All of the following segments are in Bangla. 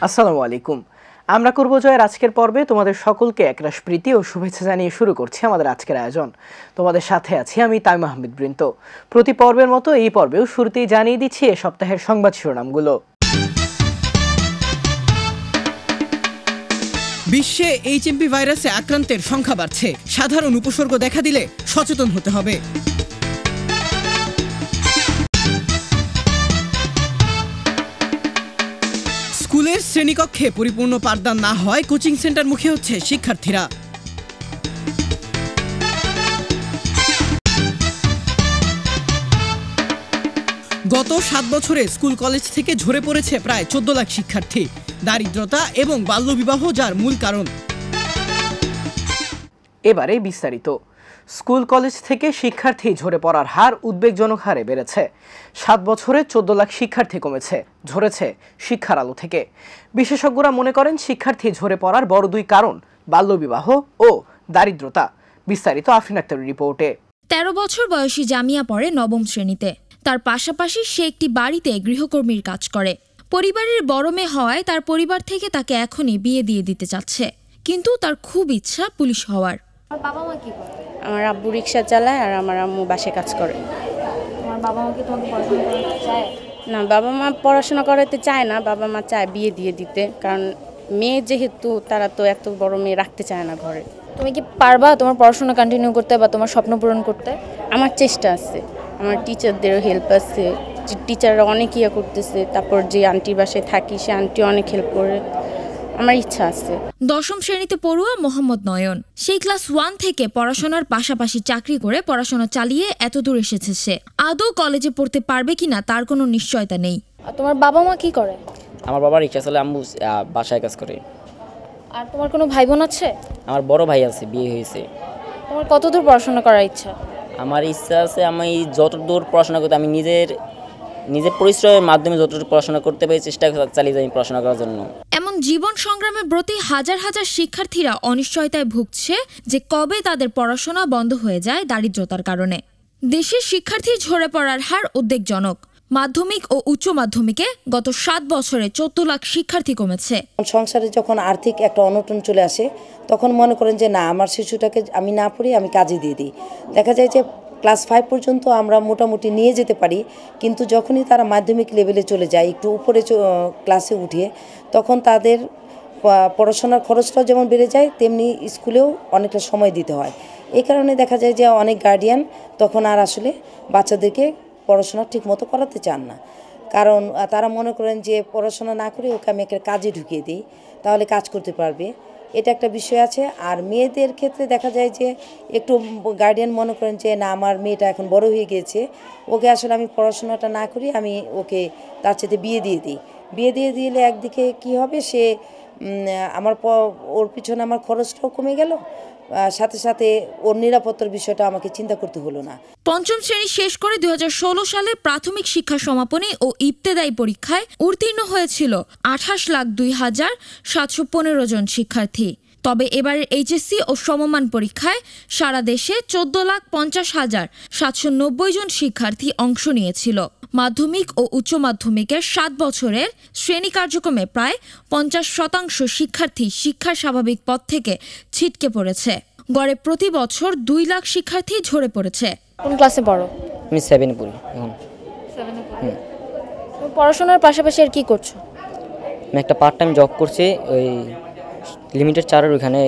আসসালামু আলাইকুম। আমরা করব জয়ের আজকের পর্বে তোমাদের সকলকে একরাশ প্রীতি ও শুভেচ্ছা জানিয়ে শুরু করছি আমাদের আজকের আয়োজন। তোমাদের সাথে আছি আমি তাইম আহমেদ বৃন্ত। প্রতি পর্বের মতো এই পর্বেও শুরুতেই জানিয়ে দিচ্ছি এ সপ্তাহের সংবাদ শিরোনামগুলো। বিশ্বে এইচএমভি ভাইরাসে আক্রান্তের সংখ্যা বাড়ছে, সাধারণ উপসর্গ দেখা দিলে সচেতন হতে হবে। স্কুলের শ্রেণীকক্ষে পরিপূর্ণ পাঠদান না হয় কোচিং সেন্টার মুখে হচ্ছে শিক্ষার্থীরা। গত 7 বছরে স্কুল কলেজ থেকে ঝরে পড়েছে প্রায় 14 লাখ শিক্ষার্থী। দারিদ্রতা এবং বাল্যবিবাহ যার মূল কারণ। এবারে বিস্তারিত। স্কুল কলেজ থেকে শিক্ষার্থী ঝরে পড়ার হার উদ্বেগজনক হারে বেড়েছে। 7 বছরে 14 লাখ শিক্ষার্থী কমেছে, ঝরেছে শিক্ষার আলো থেকে। বিশেষজ্ঞরা মনে করেন শিক্ষার্থী ঝরে পড়ার বড় দুই কারণ বাল্যবিবাহ ও দারিদ্রতা। বিস্তারিত আফরিন আক্তারের রিপোর্টে। 13 বছর বয়সী জামিয়া পড়ে 9ম শ্রেণীতে। তার পাশাপাশি সে একটি বাড়িতে গৃহকর্মীর কাজ করে। পরিবারের বড় মেয়ে হওয়ায় তার পরিবার থেকে তাকে এখনই বিয়ে দিয়ে দিতে চাচ্ছে, কিন্তু তার খুব ইচ্ছা পুলিশ হওয়ার। বাবা মা কি করে? আমার আব্বু রিক্সা চালায় আর আমার আম্মু বাসে কাজ করে। তোমার বাবা মা কি তোমাকে পড়াশোনা করাতে চায়? না, বাবা মা পড়াশোনা করাতে চায় না, বাবা মা চায় বিয়ে দিয়ে দিতে, কারণ মেয়ে যেহেতু তারা তো এত বড় মেয়ে রাখতে চায় না ঘরে। তুমি কি পারবা তোমার পড়াশোনা কন্টিনিউ করতে বা তোমার স্বপ্ন পূরণ করতে? আমার চেষ্টা আছে, আমার টিচারদেরও হেল্প আছে, টিচাররা অনেক ইয়ে করতেছে। তারপর যে আন্টির বাসায় থাকি সে আন্টি অনেক হেল্প করে। আমার ইচ্ছা আছে। 10ম শ্রেণীতে পড়ুয়া মোহাম্মদ নয়ন। সেই ক্লাস 1 থেকে পড়াশোনার পাশাপাশি চাকরি করে পড়াশোনা চালিয়ে এত দূর এসেছে সে। আদৌ কলেজে পড়তে পারবে কিনা তার কোনো নিশ্চয়তা নেই। আর তোমার বাবা মা কি করে? আমার বাবা রিক্সা চালায়, আম্মু বাসায় কাজ করে। আর তোমার কোনো ভাই বোন আছে? আমার বড় ভাই আছে, বিয়ে হয়েছে। তোমার কতদূর পড়াশোনা করার ইচ্ছা? আমার ইচ্ছা আছে আমি যতদূর পড়াশোনা করতে, আমি নিজের পরিশ্রমের মাধ্যমে যতদূর পড়াশোনা করতে পারি চেষ্টা চালিয়ে যাই পড়াশোনা করার জন্য। এমন জীবন সংগ্রামে ব্রতী হাজার হাজার শিক্ষার্থীরা অনিশ্চয়তায় ভুগছে যে কবে তাদের পড়াশোনা বন্ধ হয়ে যায় দারিদ্রতার কারণে। দেশের শিক্ষার্থী ঝরে পড়ার হার উদ্বেগজনক। মাধ্যমিক ও উচ্চ মাধ্যমিকে গত 7 বছরে 14 লাখ শিক্ষার্থী কমেছে। সংসারে যখন আর্থিক একটা অনটন চলে আসে তখন মনে করেন যে না, আমার শিশুটাকে আমি না পড়ি, আমি কাজে দিয়ে দিই। দেখা যায় যে ক্লাস 5 পর্যন্ত আমরা মোটামুটি নিয়ে যেতে পারি, কিন্তু যখনই তারা মাধ্যমিক লেভেলে চলে যায়, একটু উপরে ক্লাসে উঠিয়ে, তখন তাদের পড়াশোনার খরচটাও যেমন বেড়ে যায়, তেমনি স্কুলেও অনেকটা সময় দিতে হয়। এই কারণে দেখা যায় যে অনেক গার্ডিয়ান তখন আর আসলে বাচ্চাদেরকে পড়াশোনা ঠিকমতো করাতে চান না, কারণ তারা মনে করেন যে পড়াশোনা না করে ওকে আমি একটা কাজে ঢুকিয়ে দিই, তাহলে কাজ করতে পারবে। এটা একটা বিষয় আছে। আর মেয়েদের ক্ষেত্রে দেখা যায় যে একটু গার্ডিয়ান মনে করেন যে না, আমার মেয়েটা এখন বড় হয়ে গিয়েছে, ওকে আসলে আমি পড়াশোনাটা না করি, আমি ওকে তার সাথে বিয়ে দিয়ে দিই। বিয়ে দিয়ে দিলে একদিকে কি হবে, সে ওর পিছনে আমার খরচটাও কমে গেল, সাথে সাথে ওর নিরাপত্তার বিষয়টা আমাকে চিন্তা করতে হলো না। 5ম শ্রেণী শেষ করে 2016 সালে প্রাথমিক শিক্ষা সমাপনী ও ইবতেদায়ী পরীক্ষায় উত্তীর্ণ হয়েছিল 28,02,715 জন শিক্ষার্থী। তবে এবারের এইচএসসি ও সমমান পরীক্ষায় সারা দেশে 14,50,790 জন শিক্ষার্থী অংশ নিয়েছিল। মাধ্যমিক ও উচ্চ মাধ্যমিকের 7 বছরের শ্রেণী কার্যক্রমে প্রায় 50% শিক্ষার্থী শিক্ষার স্বাভাবিক পথ থেকে ছিটকে পড়েছে। গড়ে প্রতি বছর 2 লাখ শিক্ষার্থী ঝরে পড়েছে। কোন ক্লাসে পড়ো? আমি 7 পড়ি এখন। 7 এ পড়ো। তুমি পড়াশোনার পাশাপাশি আর কি করছো? আমি একটা পার্ট টাইম জব করছি, ওই লিমিটেড 4-এর ওইখানে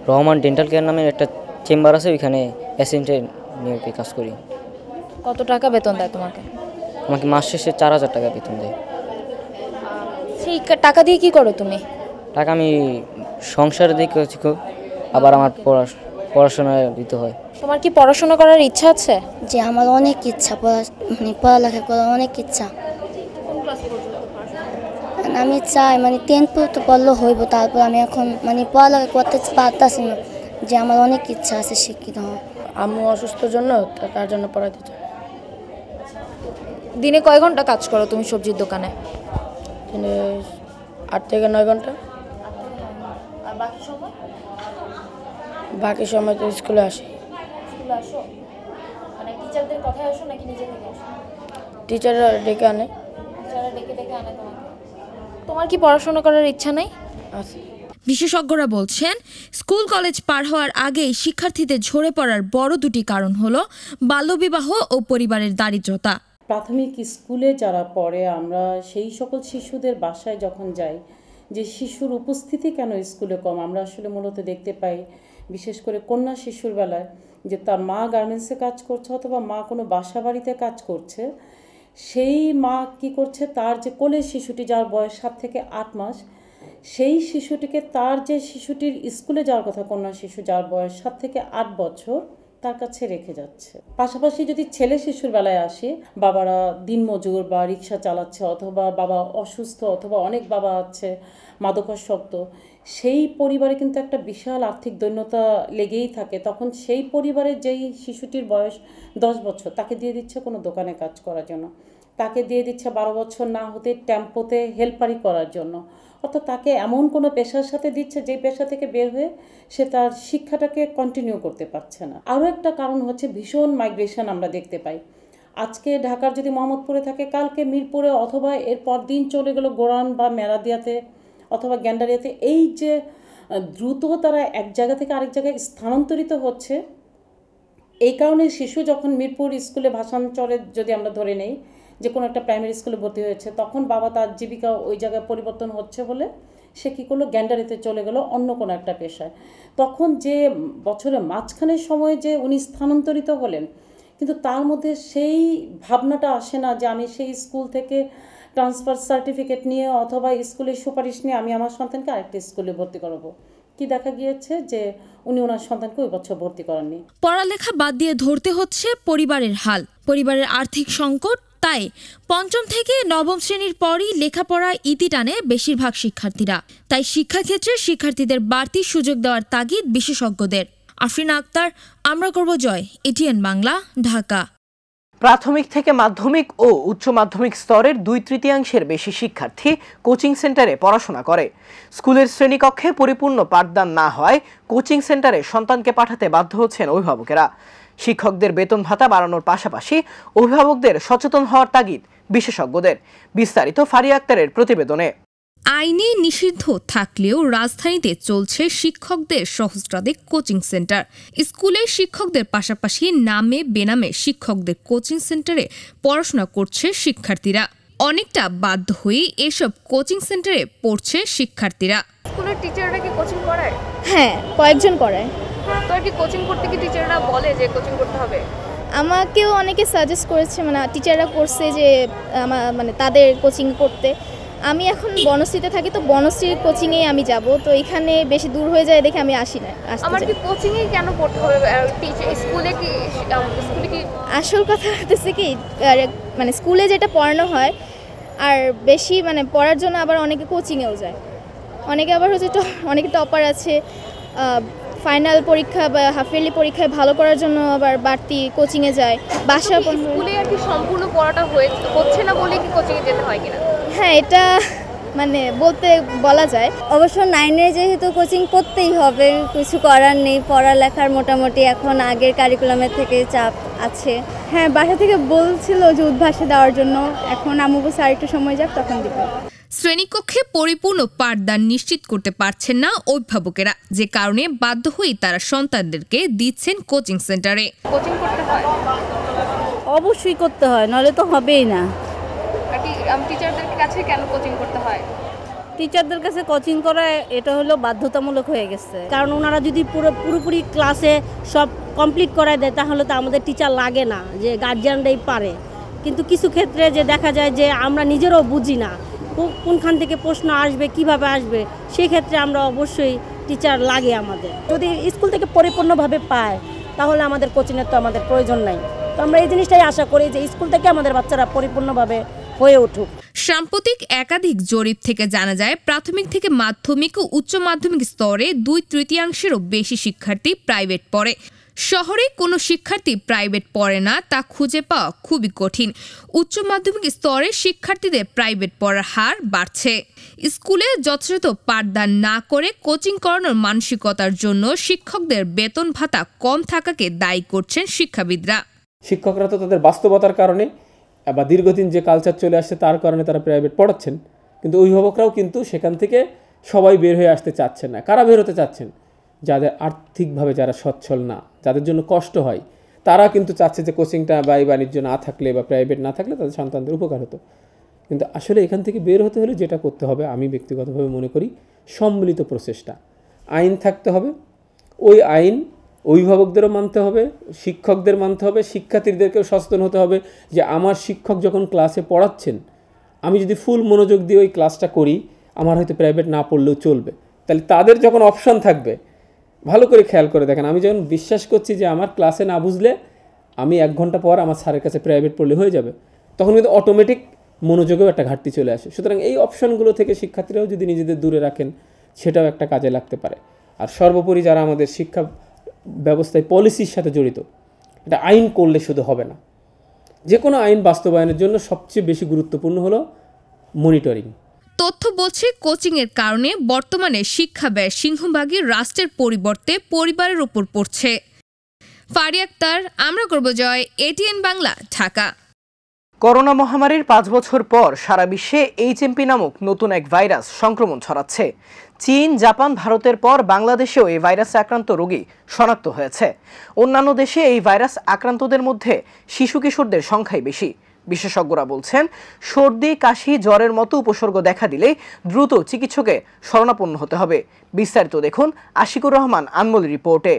রহমান ডেন্টাল কেয়ার নামের একটা চেম্বার আছে, ওইখানে অ্যাসিস্ট্যান্ট নিয়ে কাজ করি। কত টাকা বেতন দেয় তোমাকে? আমাকে মাস শেষে 4,000 টাকা বেতন দেয়। সেই টাকা দিয়ে কি করো তুমি? টাকা আমি সংসারে দিই, আবার আমার পড়াশোনায় দিতে হয়। তোমার কি পড়াশোনা করার ইচ্ছা আছে? যে আমার অনেক ইচ্ছা, পড়ালেখা করার অনেক ইচ্ছা। আমি চাই 10 পর্যন্ত পড়লে হইব, তারপর আমি এখন পড়ালেখা করতে পারতাছি না, যে আমার অনেক ইচ্ছা আছে শিক্ষিত হওয়া। আম্মু অসুস্থর জন্য, তার জন্য পড়াতে চাই। দিনে কয় ঘন্টা কাজ করো তুমি সবজির দোকানে? দিনে 8 থেকে 9 ঘন্টা। আর বাকি সময়? বাকি সময় তো স্কুলে আসি। স্কুলে আসো? টিচারদের কথায় আসো নাকি নিজে থেকে আসো? টিচাররা ডেকে আনে। টিচাররা ডেকে আনে তোমাকে? তোমার কি পড়াশোনা করার ইচ্ছা নেই? বিশেষজ্ঞরা বলছেন স্কুল কলেজ পার হওয়ার আগেই শিক্ষার্থীদের ঝরে পড়ার বড় দুটি কারণ হলো বাল্যবিবাহ ও পরিবারের দারিদ্রতা। প্রাথমিক স্কুলে যারা পড়ে আমরা সেই সকল শিশুদের বাসায় যখন যাই যে শিশুর উপস্থিতি কেন স্কুলে কম, আমরা আসলে মূলত দেখতে পাই বিশেষ করে কন্যা শিশুর বেলায় যে তার মা গার্মেন্টসে কাজ করছে অথবা মা কোনো বাসা বাড়িতে কাজ করছে, সেই মা কি করছে তার যে কোলের শিশুটি যার বয়স 7 থেকে 8 মাস সেই শিশুটিকে তার যে শিশুটির স্কুলে যাওয়ার কথা কন্যা শিশু যার বয়স 7 থেকে 8 বছর তার কাছে রেখে যাচ্ছে। পাশাপাশি যদি ছেলে শিশুর বেলায় আসে, বাবারা দিনমজুর বা রিক্সা চালাচ্ছে অথবা বাবা অসুস্থ অথবা অনেক বাবা আছে মাদকাসক্ত, সেই পরিবারে কিন্তু একটা বিশাল আর্থিক দৈন্যতা লেগেই থাকে। তখন সেই পরিবারের যেই শিশুটির বয়স 10 বছর তাকে দিয়ে দিচ্ছে কোনো দোকানে কাজ করার জন্য, তাকে দিয়ে দিচ্ছে 12 বছর না হতে টেম্পোতে হেল্পারি করার জন্য, অর্থাৎ তাকে এমন কোনো পেশার সাথে দিচ্ছে যে পেশা থেকে বের হয়ে সে তার শিক্ষাটাকে কন্টিনিউ করতে পারছে না। আরও একটা কারণ হচ্ছে ভীষণ মাইগ্রেশন আমরা দেখতে পাই। আজকে ঢাকার যদি মোহাম্মদপুরে থাকে কালকে মিরপুরে অথবা এরপর দিন চলে গেল গোরান বা মেরাদিয়াতে অথবা গ্যান্ডারিয়াতে। এই যে দ্রুত তারা এক জায়গা থেকে আরেক জায়গায় স্থানান্তরিত হচ্ছে, এই কারণে শিশু যখন মিরপুর স্কুলে ভাষান্তরে যদি আমরা ধরে নেই যে কোনো একটা প্রাইমারি স্কুলে ভর্তি হয়েছে, তখন বাবা তার জীবিকা ওই জায়গায় পরিবর্তন হচ্ছে বলে সে কী করলো গ্যান্ডারিতে চলে গেল অন্য কোনো একটা পেশায়। তখন যে বছরের মাঝখানের সময়ে যে উনি স্থানান্তরিত হলেন, কিন্তু তার মধ্যে সেই ভাবনাটা আসে না যে আমি সেই স্কুল থেকে ট্রান্সফার সার্টিফিকেট নিয়ে অথবা স্কুলের সুপারিশ নিয়ে আমি আমার সন্তানকে আরেকটা স্কুলে ভর্তি করাবো। কি দেখা গিয়েছে যে উনি ওনার সন্তানকে ওই বছর ভর্তি করাননি। পড়ালেখা বাদ দিয়ে ধরতে হচ্ছে পরিবারের হাল, পরিবারের আর্থিক সংকট। তাই পঞ্চম থেকে নবম শ্রেণীর পরই লেখাপড়ায় ইতি টানে বেশিরভাগ শিক্ষার্থীরা। তাই শিক্ষাক্ষেত্রে শিক্ষার্থীদের বাড়তি সুযোগ দেওয়ার তাগিদ বিশেষজ্ঞদের। আফরিনা আক্তার, আমরা করব জয়, এটিএন বাংলা, ঢাকা। প্রাথমিক থেকে মাধ্যমিক ও উচ্চ মাধ্যমিক স্তরের 2/3 বেশি শিক্ষার্থী কোচিং সেন্টারে পড়াশোনা করে। স্কুলের শ্রেণীকক্ষে পরিপূর্ণ পাঠদান না হয় কোচিং সেন্টারে সন্তানকে পাঠাতে বাধ্য হচ্ছেন অভিভাবকেরা। শিক্ষকদের বেতন ভাতা বাড়ানোর পাশাপাশি অভিভাবকদের সচেতন হওয়ার তাগিদ বিশেষজ্ঞদের। বিস্তারিত ফারিয়া আক্তারের প্রতিবেদনে। আইনে নিষিদ্ধ থাকলেও রাজধানীতে চলছে শিক্ষকদের সহস্রাধিক কোচিং সেন্টার। স্কুলের শিক্ষকদের পাশাপাশি নামে বেনামে শিক্ষকদের কোচিং সেন্টারে পড়াশোনা করছে শিক্ষার্থীরা। অনেকটা বাধ্য হয়ে এসব কোচিং সেন্টারে পড়ছে শিক্ষার্থীরা। স্কুলের টিচাররা কি কোচিং করায়? হ্যাঁ, কয়েকজন করায়। তো আর কি কোচিং করতে কি টিচাররা বলে যে কোচিং করতে হবে? আমাকেও অনেকে সাজেস্ট করেছে, মানে টিচাররা করছে যে মানে তাদের কোচিং করতে। আমি এখন বনশ্রীতে থাকি, তো বনশ্রীর কোচিংয়েই আমি যাব। তো এখানে বেশি দূর হয়ে যায় দেখে আমি আসি না। আমার কি কোচিংয়ে কেন পড়তে হবে? স্কুলে কি আসল কথা হচ্ছে কি, মানে স্কুলে যেটা পড়ানো হয় আর বেশি মানে পড়ার জন্য আবার অনেকে কোচিংয়েও যায়। অনেকে আবার হচ্ছে অনেকে টপার আছে, ফাইনাল পরীক্ষা বা হাফ ইয়ারলি পরীক্ষায় ভালো করার জন্য আবার বাড়তি কোচিংয়ে যায়। বাসা স্কুলে আর কি সম্পূর্ণ পড়াটা হচ্ছে না বলে কি কোচিংয়ে যেতে হয় কিনা? হ্যাঁ, এটা মানে বলা যায়। অবশ্য 9-এ যেহেতু কোচিং করতেই হবে, কিছু করার নেই। পড়ালেখার মোটামুটি এখন আগের কারিকুলামের থেকে চাপ আছে। হ্যাঁ, বাসা থেকে বলছিল যে উদ্ভাসে দেওয়ার জন্য, এখন আম্মু বলছে আর একটু সময় যাক তখন দিব। শ্রেণীকক্ষে পরিপূর্ণ পাঠদান নিশ্চিত করতে পারছেন না অভিভাবকেরা, যে কারণে বাধ্য হয়ে তারা সন্তানদেরকে দিচ্ছেন কোচিং সেন্টারে। কোচিং করতে হয়? অবশ্যই করতে হয়, নইলে তো হবেই না। টিচারদের কাছে কেন কোচিং করতে হয়? টিচারদের কাছে কোচিং করা এটা হলো বাধ্যতামূলক হয়ে গেছে, কারণ ওনারা যদি পুরোপুরি ক্লাসে সব কমপ্লিট করায় দেয় তাহলে তো আমাদের টিচার লাগে না, যে গার্জিয়ানরাই পারে। কিন্তু কিছু ক্ষেত্রে যে দেখা যায় যে আমরা নিজেরাও বুঝি না কোনখান থেকে প্রশ্ন আসবে, কিভাবে আসবে, সেই ক্ষেত্রে আমরা অবশ্যই টিচার লাগে আমাদের। যদি স্কুল থেকে পরিপূর্ণভাবে পায় তাহলে আমাদের কোচিংয়ের তো আমাদের প্রয়োজন নাই। তো আমরা এই জিনিসটাই আশা করি যে স্কুল থেকে আমাদের বাচ্চারা পরিপূর্ণভাবে হয়ে উঠুক। সাম্প্রতিক একাধিক জরিপ থেকে জানা যায়, প্রাথমিক থেকে মাধ্যমিক ও উচ্চ মাধ্যমিক স্তরে 2/3 বেশি শিক্ষার্থী প্রাইভেট পড়ে। শহরে কোনো শিক্ষার্থী প্রাইভেট পড়ে না তা খুঁজে পাওয়া খুবই কঠিন। উচ্চ মাধ্যমিক স্তরে শিক্ষার্থীদের প্রাইভেট পড়ার হার বাড়ছে। স্কুলে যথাযথ পাঠদান না করে কোচিং করানোর মানসিকতার জন্য শিক্ষকদের বেতন ভাতা কম থাকাকে দায়ী করছেন শিক্ষাবিদরা। শিক্ষকরা তো তাদের বাস্তবতার কারণে বা দীর্ঘদিন যে কালচার চলে আসছে তার কারণে তারা প্রাইভেট পড়াচ্ছেন, কিন্তু অভিভাবকরাও কিন্তু সেখান থেকে সবাই বের হয়ে আসতে চাচ্ছেন না। কারা বের হতে চাচ্ছেন? যাদের আর্থিকভাবে যারা সচ্ছল না, যাদের জন্য কষ্ট হয়, তারা কিন্তু চাচ্ছে যে কোচিংটা বা এই বাণিজ্য না থাকলে বা প্রাইভেট না থাকলে তাদের সন্তানদের উপকার হতো। কিন্তু আসলে এখান থেকে বের হতে হলে যেটা করতে হবে আমি ব্যক্তিগতভাবে মনে করি সম্মিলিত প্রচেষ্টা। আইন থাকতে হবে, ওই আইন অভিভাবকদেরও মানতে হবে, শিক্ষকদের মানতে হবে, শিক্ষার্থীদেরকেও সচেতন হতে হবে যে আমার শিক্ষক যখন ক্লাসে পড়াচ্ছেন আমি যদি ফুল মনোযোগ দিয়ে ওই ক্লাসটা করি আমার হয়তো প্রাইভেট না পড়লেও চলবে। তাহলে তাদের যখন অপশন থাকবে, ভালো করে খেয়াল করে দেখেন, আমি যখন বিশ্বাস করছি যে আমার ক্লাসে না বুঝলে আমি 1 ঘন্টা পর আমার স্যারের কাছে প্রাইভেট পড়লে হয়ে যাবে, তখন কিন্তু অটোমেটিক মনোযোগেও একটা ঘাটতি চলে আসে। সুতরাং এই অপশনগুলো থেকে শিক্ষার্থীরাও যদি নিজেদের দূরে রাখেন সেটাও একটা কাজে লাগতে পারে। আর সর্বোপরি যারা আমাদের শিক্ষা ব্যবস্থায় পলিসির সাথে জড়িত, এটা আইন করলে শুধু হবে না, যে কোনো আইন বাস্তবায়নের জন্য সবচেয়ে বেশি গুরুত্বপূর্ণ হলো মনিটরিং। তথ্য বলছে কোচিংয়ের কারণে বর্তমানে শিক্ষা ব্যয় সিংহভাগই রাষ্ট্রের পরিবর্তে পরিবারের উপর পড়ছে। ফারি আক্তার, আমরা করব জয়, এটিএন বাংলা, ঢাকা। করোনা মহামারীর 5 বছর পর সারা বিশ্বে HMP নামক নতুন এক ভাইরাস সংক্রমণ ছড়াচ্ছে। চীন, জাপান, ভারতের পর বাংলাদেশেও এই ভাইরাসে আক্রান্ত রোগী শনাক্ত হয়েছে। অন্যান্য দেশে এই ভাইরাস আক্রান্তদের মধ্যে শিশু কিশোরদের সংখ্যাই বেশি। বিশেষজ্ঞরা বলছেন, সর্দি, কাশি, জ্বরের মতো উপসর্গ দেখা দিলে দ্রুত চিকিৎসকের শরণাপন্ন হতে হবে। বিস্তারিত দেখুন আশিকুর রহমান আনমোলের রিপোর্টে।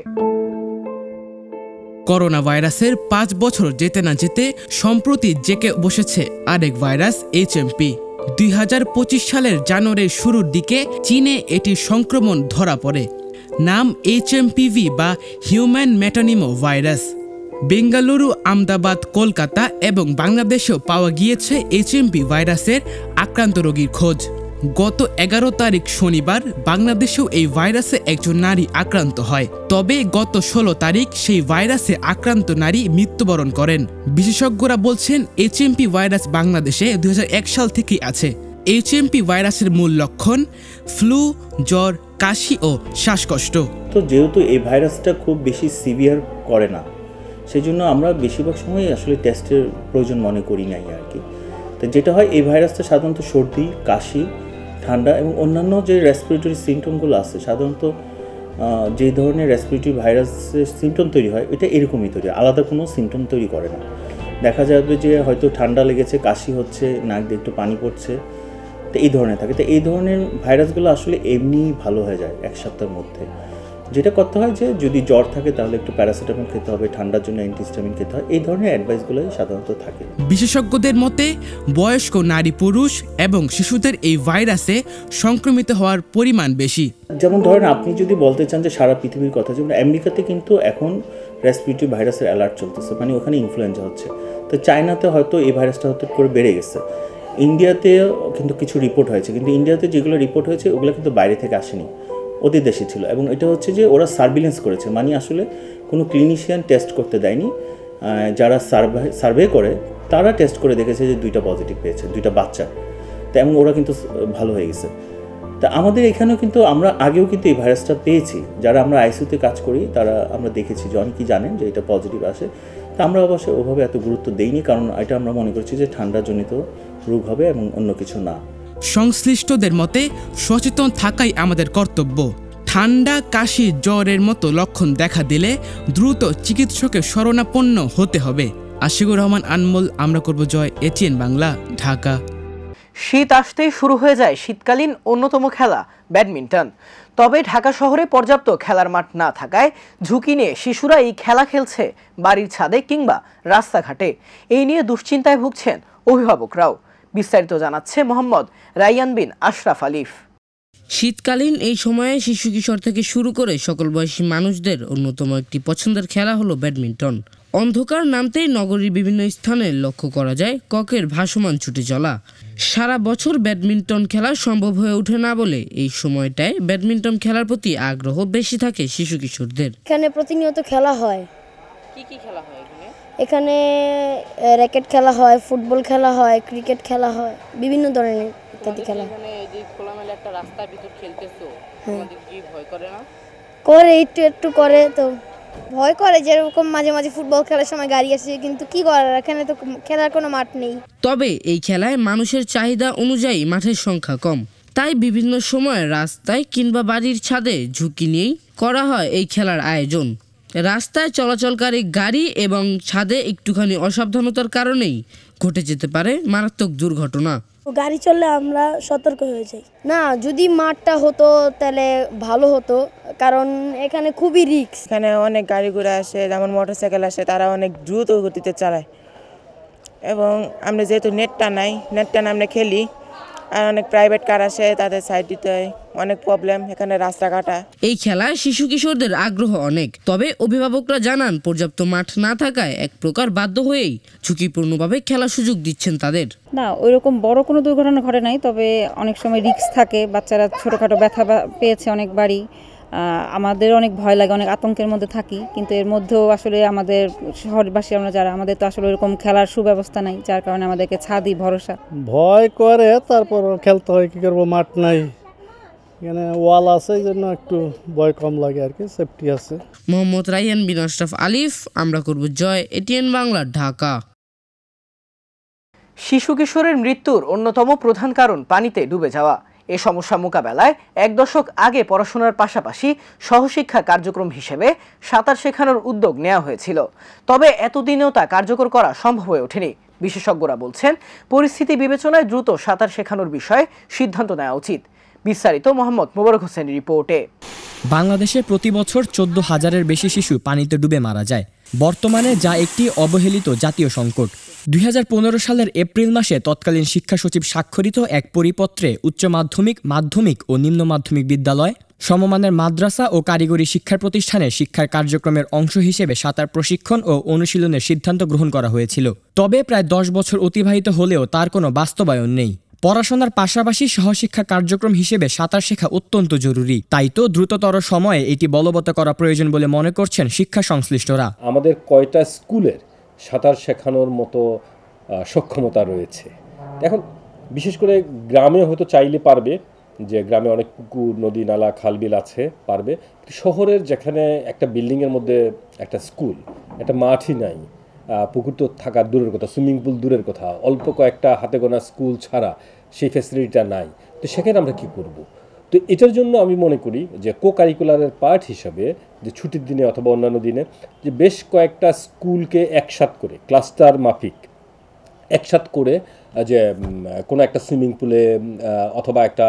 করোনা ভাইরাসের 5 বছর যেতে না যেতে সম্প্রতি জেকে বসেছে আরেক ভাইরাস HMP। 2025 সালের জানুয়ারির শুরুর দিকে চীনে এটির সংক্রমণ ধরা পড়ে। নাম HMPV বা হিউম্যান মেটানিমো ভাইরাস। বেঙ্গালুরু, আহমেদাবাদ, কলকাতা এবং বাংলাদেশেও পাওয়া গিয়েছে HMP ভাইরাসের আক্রান্ত রোগীর খোঁজ। গত 11 তারিখ শনিবার বাংলাদেশেও এই ভাইরাসে একজন নারী আক্রান্ত হয়। তবে গত 16 তারিখ সেই ভাইরাসে আক্রান্ত নারী মৃত্যুবরণ করেন। বিশেষজ্ঞরা বলছেন HMP ভাইরাস বাংলাদেশে 2001 সাল থেকেই আছে। HMP ভাইরাসের মূল লক্ষণ ফ্লু, জ্বর, কাশি ও শ্বাসকষ্ট। তো যেহেতু এই ভাইরাসটা খুব বেশি সিভিয়ার করে না, সেই জন্য আমরা বেশিরভাগ সময় আসলে টেস্টের প্রয়োজন মনে করি নাই আর কি। তো যেটা হয়, এই ভাইরাসটা সাধারণত সর্দি, কাশি, ঠান্ডা এবং অন্যান্য যে রেসপিরেটরি সিমটমগুলো আছে, সাধারণত যে ধরনের রেসপিরেটরি ভাইরাসের সিমটম তৈরি হয় এটা এরকমই তৈরি, আলাদা কোনো সিমটম তৈরি করে না। দেখা যাবে যে হয়তো ঠান্ডা লেগেছে, কাশি হচ্ছে, নাক দিয়ে একটু পানি পড়ছে, তো এই ধরনের থাকে। তো এই ধরনের ভাইরাসগুলো আসলে এমনি ভালো হয়ে যায় 1 সপ্তাহের মধ্যে। যেটা করতে হয় যে যদি জ্বর থাকে তাহলে একটু প্যারাসিটামল খেতে হবে, ঠান্ডার জন্য অ্যান্টিহিস্টামিন খেতে হয়, এই ধরনের অ্যাডভাইসগুলোই সাধারণত থাকে। বিশেষজ্ঞদের মতে বয়স্ক নারী, পুরুষ এবং শিশুদের এই ভাইরাসে সংক্রমিত হওয়ার পরিমাণ বেশি। যেমন ধরেন আপনি যদি বলতে চান যে সারা পৃথিবীর কথা, যেমন আমেরিকাতে কিন্তু এখন রেসপিরেটরি ভাইরাসের অ্যালার্ট চলতেছে, মানে ওখানে ইনফ্লুয়েঞ্জা হচ্ছে। তো চায়নাতে হয়তো এই ভাইরাসটা হয়তো করে বেড়ে গেছে। ইন্ডিয়াতেও কিন্তু কিছু রিপোর্ট হয়েছে, কিন্তু ইন্ডিয়াতে যেগুলো রিপোর্ট হয়েছে ওগুলো কিন্তু বাইরে থেকে আসেনি, ওদের দেশে ছিল। এবং এটা হচ্ছে যে ওরা সার্ভিলেন্স করেছে, মানে আসলে কোনো ক্লিনিশিয়ান টেস্ট করতে দেয়নি। যারা সার্ভে করে তারা টেস্ট করে দেখেছে যে 2টা পজিটিভ পেয়েছে, 2টা বাচ্চা। তো এবং ওরা কিন্তু ভালো হয়ে গেছে। তা আমাদের এখানেও কিন্তু আমরা আগেও কিন্তু এই ভাইরাসটা পেয়েছি, যারা আমরা আইসিইউতে কাজ করি তারা আমরা দেখেছি যে অনেকেই জানেন যে এটা পজিটিভ আসে। তা আমরা অবশ্যই ওভাবে এত গুরুত্ব দেইনি, কারণ এটা আমরা মনে করছি যে ঠান্ডাজনিত রোগ হবে এবং অন্য কিছু না। সংশ্লিষ্টদের মতে সচেতন থাকাই আমাদের কর্তব্য। ঠান্ডা, কাশি, জ্বরের মতো লক্ষণ দেখা দিলে দ্রুত চিকিৎসকের শরণাপন্ন হতে হবে। আশিকুর রহমান আনমোল, আমরা করব জয়, এটিএন বাংলা, ঢাকা। শীত আসতেই শুরু হয়ে যায় শীতকালীন অন্যতম খেলা ব্যাডমিন্টন। তবে ঢাকা শহরে পর্যাপ্ত খেলার মাঠ না থাকায় ঝুঁকি নিয়ে শিশুরা এই খেলা খেলছে বাড়ির ছাদে কিংবা রাস্তাঘাটে। এই নিয়ে দুশ্চিন্তায় ভুগছেন অভিভাবকরাও। বিস্তারিত জানাচ্ছে মোহাম্মদ রাইয়ান বিন আশরাফ আলিফ। শীতকালীন এই সময়ে শিশু কিশোর থেকে শুরু করে সকল বয়সী মানুষদের অন্যতম একটি পছন্দের খেলা হলো ব্যাডমিন্টন। অন্ধকার নামতেই নগরীর বিভিন্ন স্থানে লক্ষ্য করা যায় ককের ভাসমান ছুটে চলা। সারা বছর ব্যাডমিন্টন খেলা সম্ভব হয়ে ওঠে না বলে এই সময়টায় ব্যাডমিন্টন খেলার প্রতি আগ্রহ বেশি থাকে শিশু কিশোরদের। এখানে প্রতিনিয়ত খেলা হয়। কি কি খেলা হয় এখানে? এখানে র্যাকেট খেলা হয়, ফুটবল খেলা হয়, ক্রিকেট খেলা হয়, বিভিন্ন ধরনের ইত্যাদি খেলা। এখানে এই যে খোলামেলা একটা রাস্তার ভিতর খেলতেছো, তোমাদের কি ভয় করে না? করে একটু একটু করে তো। ভয় করে, যেরকম মাঝে মাঝে ফুটবল খেলার সময় গাড়ি আসে, কিন্তু কি করার, এখানে তো খেলার কোনো মাঠ নেই। তবে এই খেলায় মানুষের চাহিদা অনুযায়ী মাঠের সংখ্যা কম, তাই বিভিন্ন সময় রাস্তায় কিংবা বাড়ির ছাদে ঝুঁকি নিয়েই করা হয় এই খেলার আয়োজন। রাস্তায় চলাচলকারী গাড়ি এবং ছাদে একটুখানি অসাবধানতার কারণেই ঘটে যেতে পারে মারাত্মক দুর্ঘটনা। গাড়ি চললে আমরা সতর্ক হয়ে যাই। না, যদি মাঠটা হতো তাহলে ভালো হতো, কারণ এখানে খুবই রিস্ক। এখানে অনেক গাড়ি ঘোড়া আসে, যেমন মোটরসাইকেল আসে, তারা অনেক দ্রুত গতিতে চালায়। এবং আমরা যেহেতু নেটটা আমরা খেলি, আর অনেক প্রাইভেট কার আসে, তাদের সাইড দিতে হয়, অনেক প্রবলেম এখানে রাস্তাঘাটা। এই খেলায় শিশু কিশোরদের আগ্রহ অনেক, তবে অভিভাবকরা জানান পর্যাপ্ত মাঠ না থাকায় এক প্রকার বাধ্য হয়েই ঝুঁকিপূর্ণভাবে খেলার সুযোগ দিচ্ছেন তাদের। না, ওইরকম বড় কোনো দুর্ঘটনা ঘটে নাই, তবে অনেক সময় রিস্ক থাকে, বাচ্চারা ছোটোখাটো ব্যথা পেয়েছে অনেকবারই। আমাদের অনেক ভয় লাগে, অনেক আতঙ্কের মধ্যে থাকি, কিন্তু এর মধ্যেও আসলে আমাদের শহরবাসী আমরা যারা, আমাদের তো আসলে ওরকম খেলার সুব্যবস্থা নাই, যার কারণে আমাদেরকে ছাদই ভরসা। ভয় করে, তারপর খেলতে হয়, কী করবো, মাঠ নাই, এখানে ওয়াল আছে, এই জন্য একটু ভয় কম লাগে আর কি, সেফটি আছে। মোহাম্মদ রাইয়ান বিন আশরাফ আলিফ, আমরা করব জয়, এটিএন বাংলা, ঢাকা। শিশু কিশোরের মৃত্যুর অন্যতম প্রধান কারণ পানিতে ডুবে যাওয়া। এ সমস্যা মোকাবেলায় 1 দশক আগে পড়াশোনার পাশাপাশি সহশিক্ষা কার্যক্রম হিসেবে সাঁতার শেখানোর উদ্যোগ নেওয়া হয়েছিল। তবে এতদিনেও তা কার্যকর করা সম্ভব হয়ে ওঠেনি। বিশেষজ্ঞরা বলছেন, পরিস্থিতি বিবেচনায় দ্রুত সাঁতার শেখানোর বিষয়ে সিদ্ধান্ত নেওয়া উচিত। বিস্তারিত মোহাম্মদ মোবারক হোসেনের রিপোর্টে। বাংলাদেশে প্রতি বছর 14,000-এর বেশি শিশু পানিতে ডুবে মারা যায়। বর্তমানে যা একটি অবহেলিত জাতীয় সংকট। 2015 সালের এপ্রিল মাসে তৎকালীন শিক্ষা সচিব স্বাক্ষরিত এক পরিপত্রে উচ্চ মাধ্যমিক, মাধ্যমিক ও নিম্ন মাধ্যমিক বিদ্যালয়, সমমানের মাদ্রাসা ও কারিগরি শিক্ষা প্রতিষ্ঠানে শিক্ষার কার্যক্রমের অংশ হিসেবে সাঁতার প্রশিক্ষণ ও অনুশীলনের সিদ্ধান্ত গ্রহণ করা হয়েছিল। তবে প্রায় 10 বছর অতিবাহিত হলেও তার কোনো বাস্তবায়ন নেই। পড়াশোনার পাশাপাশি সহশিক্ষা কার্যক্রম হিসেবে সাঁতার শেখা অত্যন্ত জরুরি, তাই তো দ্রুততর সময়ে এটি বলবৎ করা প্রয়োজন বলে মনে করছেন শিক্ষা সংশ্লিষ্টরা। আমাদের কয়টা স্কুলের সাঁতার শেখানোর মতো সক্ষমতা রয়েছে? এখন বিশেষ করে গ্রামে হয়তো চাইলে পারবে, যে গ্রামে অনেক পুকুর, নদী, নালা, খালবিল আছে, পারবে। শহরের যেখানে একটা বিল্ডিংয়ের মধ্যে একটা স্কুল, একটা মাঠই নাই, পুকুর তো থাকার দূরের কথা, সুইমিং পুল দূরের কথা, অল্প কয়েকটা হাতে গোনা স্কুল ছাড়া সেই ফ্যাসিলিটিটা নাই, তো সেখানে আমরা কি করব? তো এটার জন্য আমি মনে করি যে কো কারিকুলারের পার্ট হিসাবে, যে ছুটির দিনে অথবা অন্যান্য দিনে, যে বেশ কয়েকটা স্কুলকে একসাথ করে, ক্লাস্টার মাফিক একসাথ করে, যে কোনো একটা সুইমিং পুলে অথবা একটা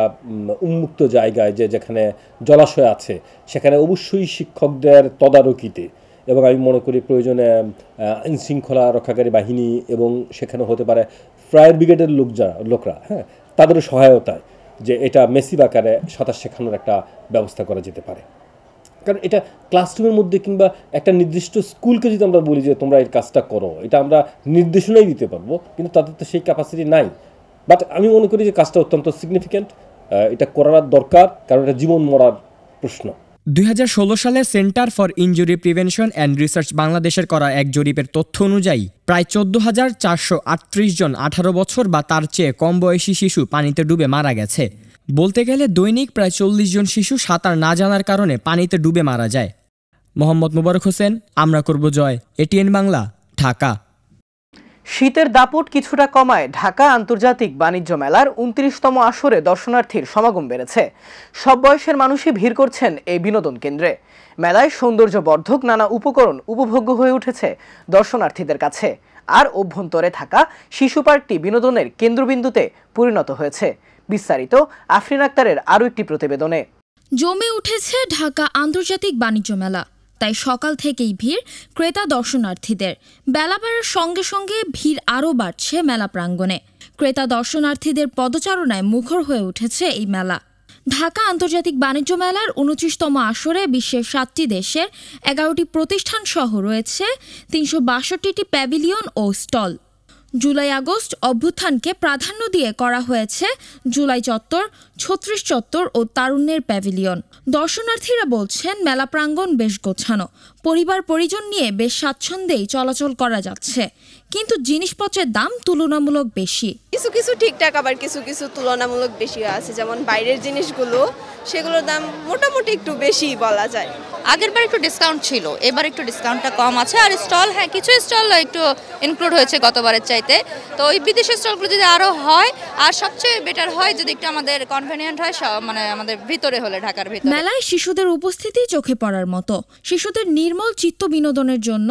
উন্মুক্ত জায়গায়, যেখানে জলাশয় আছে, সেখানে অবশ্যই শিক্ষকদের তদারকিতে, এবং আমি মনে করি প্রয়োজনে আইনশৃঙ্খলা রক্ষাকারী বাহিনী, এবং সেখানে হতে পারে ফায়ার ব্রিগেডের লোকরা, হ্যাঁ, তাদের সহায়তায়, যে এটা মেসিভ আকারে সাঁতার শেখানোর একটা ব্যবস্থা করা যেতে পারে। কারণ এটা ক্লাসরুমের মধ্যে কিংবা একটা নির্দিষ্ট স্কুলকে যদি আমরা বলি যে তোমরা এই কাজটা করো, এটা আমরা নির্দেশনাই দিতে পারবো, কিন্তু তাদের তো সেই ক্যাপাসিটি নাই। বাট আমি মনে করি যে কাজটা অত্যন্ত সিগনিফিক্যান্ট, এটা করার দরকার, কারণ এটা জীবন মরার প্রশ্ন। 2016 সালে centre for injury prevention and research বাংলাদেশের করা এক জরিপের তথ্য অনুযায়ী প্রায় 14,438 জন 18 বছর বা তার চেয়ে কম বয়সী শিশু পানিতে ডুবে মারা গেছে। বলতে গেলে দৈনিক প্রায় 40 জন শিশু সাঁতার না জানার কারণে পানিতে ডুবে মারা যায়। মোহাম্মদ মোবারক হোসেন, আমরা করব জয়, এটিএন বাংলা, ঢাকা। শীতের দাপট কিছুটা কমায় ঢাকা আন্তর্জাতিক বাণিজ্য মেলার 29তম আসরে দর্শনার্থীর সমাগম বেড়েছে। সব বয়সের মানুষই ভিড় করছেন এই বিনোদন কেন্দ্রে। মেলায় সৌন্দর্যবর্ধক নানা উপকরণ উপভোগ্য হয়ে উঠেছে দর্শনার্থীদের কাছে। আর অভ্যন্তরে থাকা শিশু পার্কটি বিনোদনের কেন্দ্রবিন্দুতে পরিণত হয়েছে। বিস্তারিত আফরিন আক্তারের আরও একটি প্রতিবেদনে। জমে উঠেছে ঢাকা আন্তর্জাতিক বাণিজ্য মেলা, তাই সকাল থেকেই ভিড় ক্রেতা দর্শনার্থীদের। বেলা বাড়ার সঙ্গে সঙ্গে ভিড় আরও বাড়ছে মেলা প্রাঙ্গণে। ক্রেতা দর্শনার্থীদের পদচারণায় মুখর হয়ে উঠেছে এই মেলা। ঢাকা আন্তর্জাতিক বাণিজ্য মেলার 29তম আসরে বিশ্বের 7টি দেশের 11টি প্রতিষ্ঠান সহ রয়েছে 362টি প্যাভিলিয়ন ও স্টল। জুলাই আগস্ট অভ্যুত্থানকে প্রাধান্য দিয়ে করা হয়েছে জুলাই চত্বর, 36 চত্বর ও তারুণ্যের প্যাভিলিয়ন। দর্শনার্থীরা বলছেন মেলা প্রাঙ্গণ বেশ গোছানো, পরিবার পরিজন নিয়ে বেশ স্বাচ্ছন্দ্যেই চলাচল করা যাচ্ছে, কিন্তু জিনিসপত্রের দাম তুলনামূলক বেশি। কিছু কিছু ঠিকঠাক, আবার কিছু কিছু তুলনামূলক বেশি আছে। যেমন বাইরের জিনিসগুলো, সেগুলোর দাম মোটামুটি একটু বেশি বলা যায়। আগেরবার একটু ডিসকাউন্ট ছিল, এবার একটু ডিসকাউন্টটা কম আছে। আর স্টল, হ্যাঁ কিছু স্টল একটু ইনক্লুড হয়েছে গতবারের চাইতে। তো ওই বিদেশি স্টলগুলো যদি আরও হয়, আর সবচেয়ে বেটার হয় যদি একটু আমাদের কনভেনিয়েন্ট হয়, মানে আমাদের ভিতরে হলে, ঢাকার ভিতরে। মেলায় শিশুদের উপস্থিতি চোখে পড়ার মতো। শিশুদের নির্মল চিত্ত বিনোদনের জন্য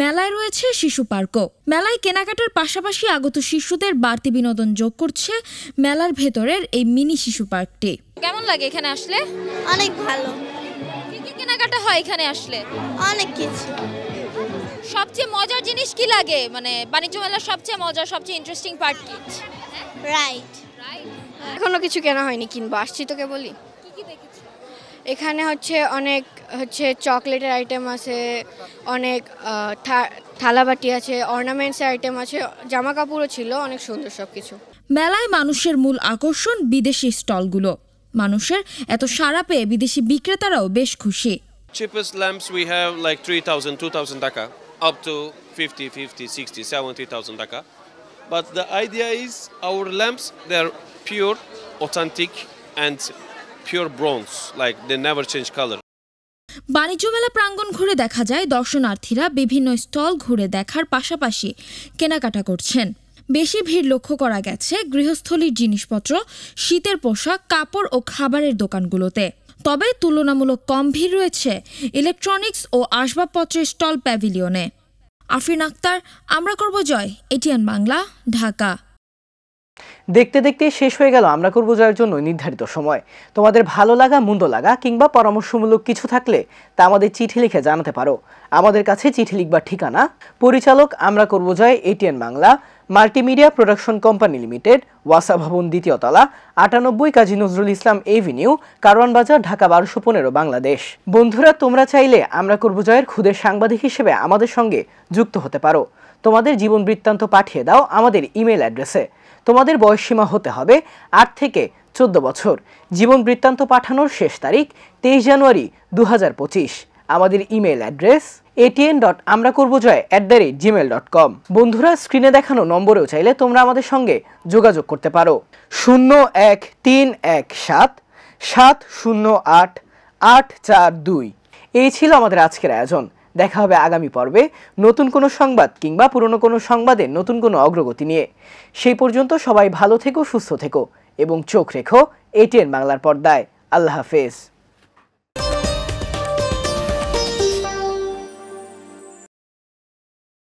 মেলায় রয়েছে শিশু পার্কও। মেলায় কেনাকাটার পাশাপাশি আগত শিশুদের বাড়তি বিনোদন যোগ করছে মেলার ভেতরের এই মিনি শিশু পার্কটি। কেমন লাগে এখানে আসলে? অনেক ভালো। কি কি কেনাকাটা হয় এখানে আসলে? অনেক কিছু। সবচেয়ে মজার জিনিস কি লাগে, মানে বাণিজ্য মেলার সবচেয়ে মজার, সবচেয়ে ইন্টারেস্টিং পার্ট কি? রাইট। এখনো কিছু কেনা হয়নি, কিনবো, আসছি তোকে বলি। কি কি দেখেছো? এখানে অনেক চকলেটের আইটেম আছে, অনেক থালাবাটি আছে, অর্নামেন্টসের আইটেম আছে, জামা কাপড়ও ছিল, অনেক সুন্দর সবকিছু। মেলায় মানুষের মূল আকর্ষণ বিদেশি স্টলগুলো। মানুষের এত সাড়া পেয়ে বিদেশি বিক্রেতারাও বেশ খুশি। Cheapest lamps we have like 3,000, 2,000 taka, up to 50, 60, 70,000 taka. But the idea is our lamps, they're pure, authentic and pure bronze, like they never change color. বাণিজ্য মেলা প্রাঙ্গণ ঘুরে দেখা যায় দর্শনার্থীরা বিভিন্ন স্টল ঘুরে দেখার পাশাপাশি কেনাকাটা করছেন। বেশি ভিড় লক্ষ্য করা গেছে গৃহস্থলীর জিনিসপত্র, শীতের পোশাক, কাপড় ও খাবারের দোকানগুলোতে। তবে তুলনামূলক কম ভিড় রয়েছে ইলেকট্রনিক্স ও আসবাবপত্রের স্টল প্যাভিলিয়নে। আফরিন আক্তার, আমরা করব জয়, এটিএন বাংলা, ঢাকা। দেখতে দেখতে শেষ হয়ে গেল আমরা করব জয়ের জন্য নির্ধারিত সময়। তোমাদের ভালো লাগা, মন্দ লাগা কিংবা পরামর্শমূলক কিছু থাকলে তা আমাদের চিঠি লিখে জানাতে পারো। আমাদের কাছে চিঠি লিখবার ঠিকানা: পরিচালক আমরা করব জয়, ATN Bangla, multimedia production company limited, ওয়াসা ভবন, 2য় তলা, 98 কাজী নজরুল ইসলাম এভিনিউ, কারওয়ান বাজার, ঢাকা 1215, বাংলাদেশ। বন্ধুরা, তোমরা চাইলে আমরা করব জয়ের খুদে সাংবাদিক হিসেবে আমাদের সঙ্গে যুক্ত হতে পারো। তোমাদের জীবন বৃত্তান্ত পাঠিয়ে দাও আমাদের ইমেল অ্যাড্রেসে। তোমাদের বয়সসীমা হতে হবে 8 থেকে 14 বছর। জীবন বৃত্তান্ত পাঠানোর শেষ তারিখ 23 জানুয়ারি 2025। আমাদের ইমেল অ্যাড্রেস atn.amrakorbojoy@gmail.com। বন্ধুরা, স্ক্রিনে দেখানো নম্বরেও চাইলে তোমরা আমাদের সঙ্গে যোগাযোগ করতে পারো। 01317088842। এই ছিল আমাদের আজকের আয়োজন। দেখা হবে আগামী পর্বে নতুন কোনো সংবাদ কিংবা পুরনো কোনো সংবাদে নতুন কোনো অগ্রগতি নিয়ে। সেই পর্যন্ত সবাই ভালো থেকো, সুস্থ থেকো এবং চোখ রেখো এটিএন বাংলার পর্দায়। আল্লাহ হাফেজ।